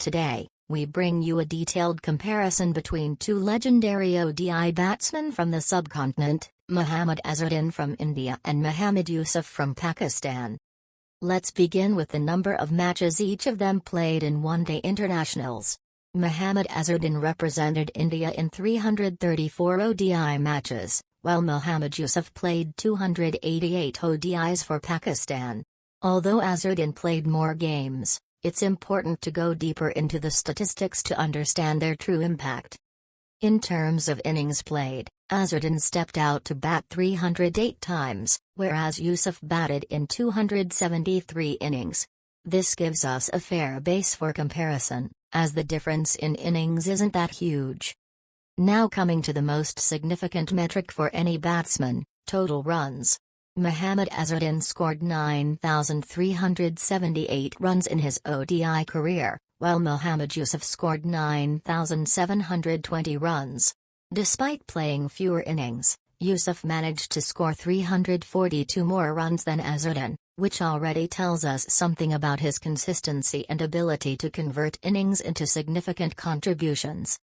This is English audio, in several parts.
Today, we bring you a detailed comparison between two legendary ODI batsmen from the subcontinent, Mohammad Azharuddin from India and Mohammad Yousuf from Pakistan. Let's begin with the number of matches each of them played in one-day internationals. Mohammad Azharuddin represented India in 334 ODI matches, while Mohammad Yousuf played 288 ODIs for Pakistan. Although Azharuddin played more games, it's important to go deeper into the statistics to understand their true impact. In terms of innings played, Azharuddin stepped out to bat 308 times, whereas Yousuf batted in 273 innings. This gives us a fair base for comparison, as the difference in innings isn't that huge. Now coming to the most significant metric for any batsman, total runs. Mohammad Azharuddin scored 9,378 runs in his ODI career, while Mohammad Yousuf scored 9,720 runs. Despite playing fewer innings, Yousuf managed to score 342 more runs than Azharuddin, which already tells us something about his consistency and ability to convert innings into significant contributions.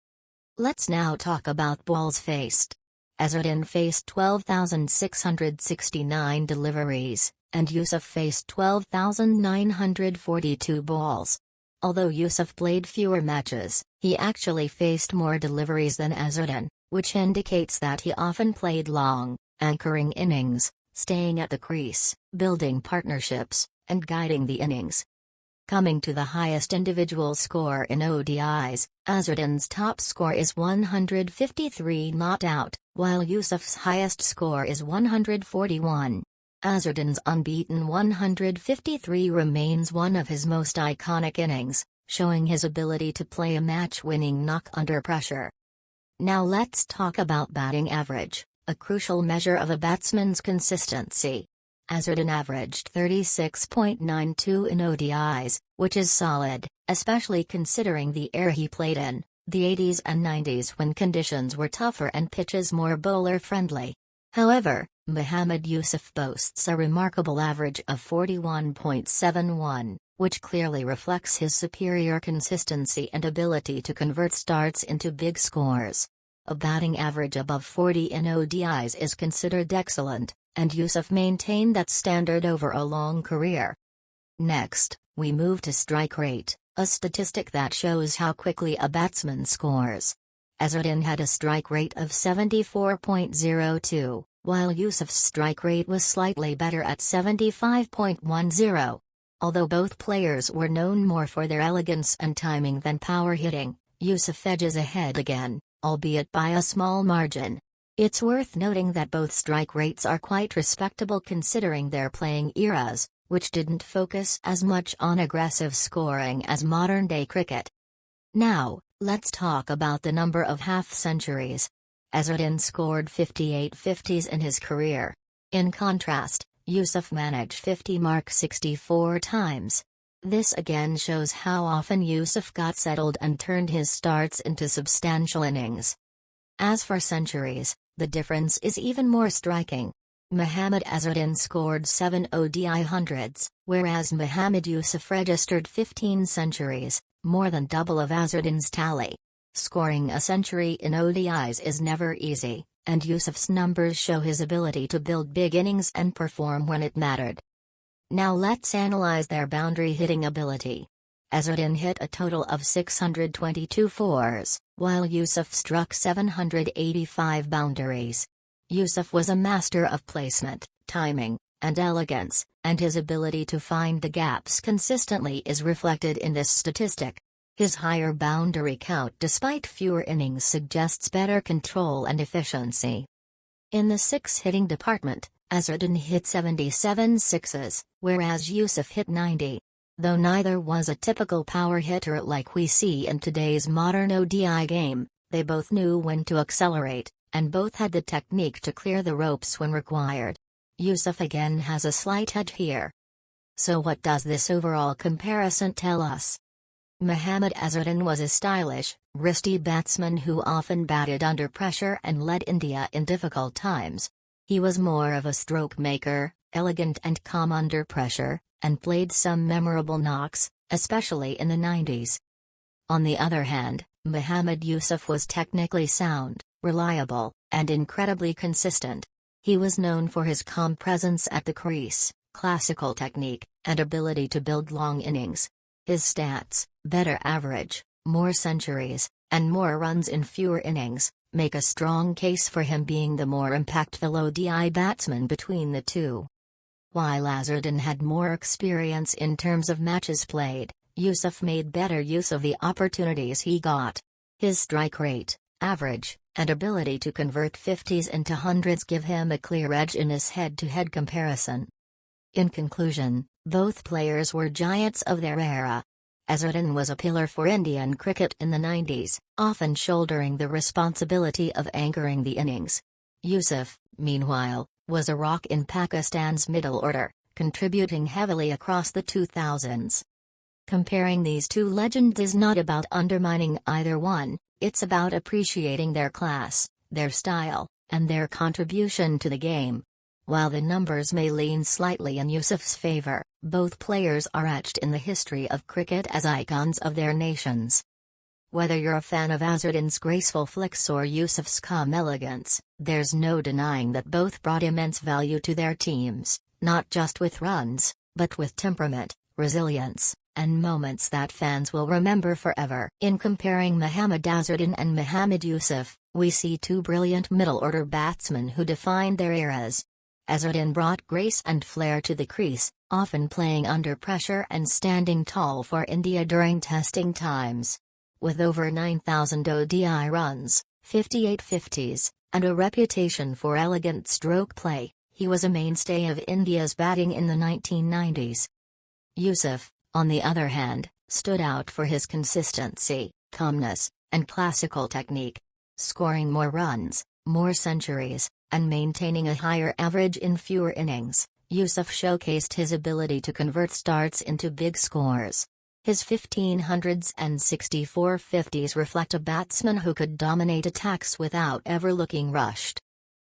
Let's now talk about balls faced. Azharuddin faced 12,669 deliveries, and Yousuf faced 12,942 balls. Although Yousuf played fewer matches, he actually faced more deliveries than Azharuddin, which indicates that he often played long, anchoring innings, staying at the crease, building partnerships, and guiding the innings. Coming to the highest individual score in ODIs, Azharuddin's top score is 153 not out, while Yousuf's highest score is 141. Azharuddin's unbeaten 153 remains one of his most iconic innings, showing his ability to play a match-winning knock under pressure. Now let's talk about batting average, a crucial measure of a batsman's consistency. Azharuddin averaged 36.92 in ODIs, which is solid, especially considering the era he played in, the 80s and 90s when conditions were tougher and pitches more bowler-friendly. However, Mohammad Yousuf boasts a remarkable average of 41.71, which clearly reflects his superior consistency and ability to convert starts into big scores. A batting average above 40 in ODIs is considered excellent, and Yousuf maintained that standard over a long career. Next, we move to strike rate, a statistic that shows how quickly a batsman scores. Azharuddin had a strike rate of 74.02, while Yousuf's strike rate was slightly better at 75.10. Although both players were known more for their elegance and timing than power hitting, Yousuf edges ahead again, albeit by a small margin. It's worth noting that both strike rates are quite respectable considering their playing eras, which didn't focus as much on aggressive scoring as modern-day cricket. Now, let's talk about the number of half-centuries. Azharuddin scored 58 50s in his career. In contrast, Yousuf managed 50 mark 64 times. This again shows how often Yousuf got settled and turned his starts into substantial innings. As for centuries, the difference is even more striking. Mohammad Azharuddin scored 7 ODI hundreds, whereas Mohammad Yousuf registered 15 centuries, more than double of Azharuddin's tally. Scoring a century in ODIs is never easy, and Yousuf's numbers show his ability to build big innings and perform when it mattered. Now let's analyze their boundary hitting ability. Azharuddin hit a total of 622 fours, while Yousuf struck 785 boundaries. Yousuf was a master of placement, timing, and elegance, and his ability to find the gaps consistently is reflected in this statistic. His higher boundary count despite fewer innings suggests better control and efficiency. In the six-hitting department, Azharuddin hit 77 sixes, whereas Yousuf hit 90. Though neither was a typical power hitter like we see in today's modern ODI game, they both knew when to accelerate, and both had the technique to clear the ropes when required. Yousuf again has a slight edge here. So what does this overall comparison tell us? Mohammad Azharuddin was a stylish, wristy batsman who often batted under pressure and led India in difficult times. He was more of a stroke maker, elegant and calm under pressure, and played some memorable knocks, especially in the 90s. On the other hand, Mohammad Yusuf was technically sound, reliable, and incredibly consistent. He was known for his calm presence at the crease, classical technique, and ability to build long innings. His stats, better average, more centuries, and more runs in fewer innings, make a strong case for him being the more impactful ODI batsman between the two. While Azharuddin had more experience in terms of matches played, Yousuf made better use of the opportunities he got. His strike rate, average, and ability to convert 50s into 100s give him a clear edge in his head-to-head comparison. In conclusion, both players were giants of their era. Azharuddin was a pillar for Indian cricket in the 90s, often shouldering the responsibility of anchoring the innings. Yousuf, meanwhile, was a rock in Pakistan's middle order, contributing heavily across the 2000s. Comparing these two legends is not about undermining either one, it's about appreciating their class, their style, and their contribution to the game. While the numbers may lean slightly in Yousuf's favor, both players are etched in the history of cricket as icons of their nations. Whether you're a fan of Azharuddin's graceful flicks or Yousuf's calm elegance, there's no denying that both brought immense value to their teams, not just with runs, but with temperament, resilience, and moments that fans will remember forever. In comparing Mohammad Azharuddin and Mohammad Yusuf, we see two brilliant middle-order batsmen who defined their eras. Azharuddin brought grace and flair to the crease, often playing under pressure and standing tall for India during testing times. With over 9,000 ODI runs, 58 50s, and a reputation for elegant stroke play, he was a mainstay of India's batting in the 1990s. Yousuf, on the other hand, stood out for his consistency, calmness, and classical technique. Scoring more runs, more centuries, and maintaining a higher average in fewer innings, Yousuf showcased his ability to convert starts into big scores. His 1500s and 64 50s reflect a batsman who could dominate attacks without ever looking rushed.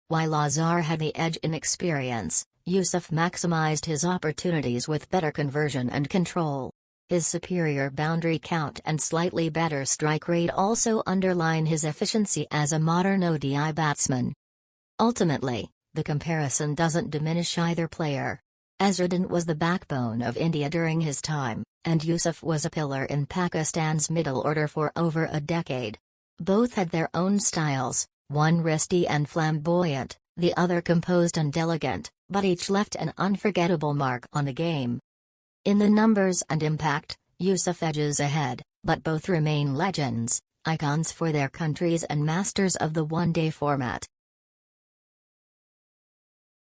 While Azhar had the edge in experience, Yousuf maximized his opportunities with better conversion and control. His superior boundary count and slightly better strike rate also underline his efficiency as a modern ODI batsman. Ultimately, the comparison doesn't diminish either player. Azharuddin was the backbone of India during his time, and Yousuf was a pillar in Pakistan's middle order for over a decade. Both had their own styles, one wristy and flamboyant, the other composed and elegant, but each left an unforgettable mark on the game. In the numbers and impact, Yousuf edges ahead, but both remain legends, icons for their countries and masters of the one-day format.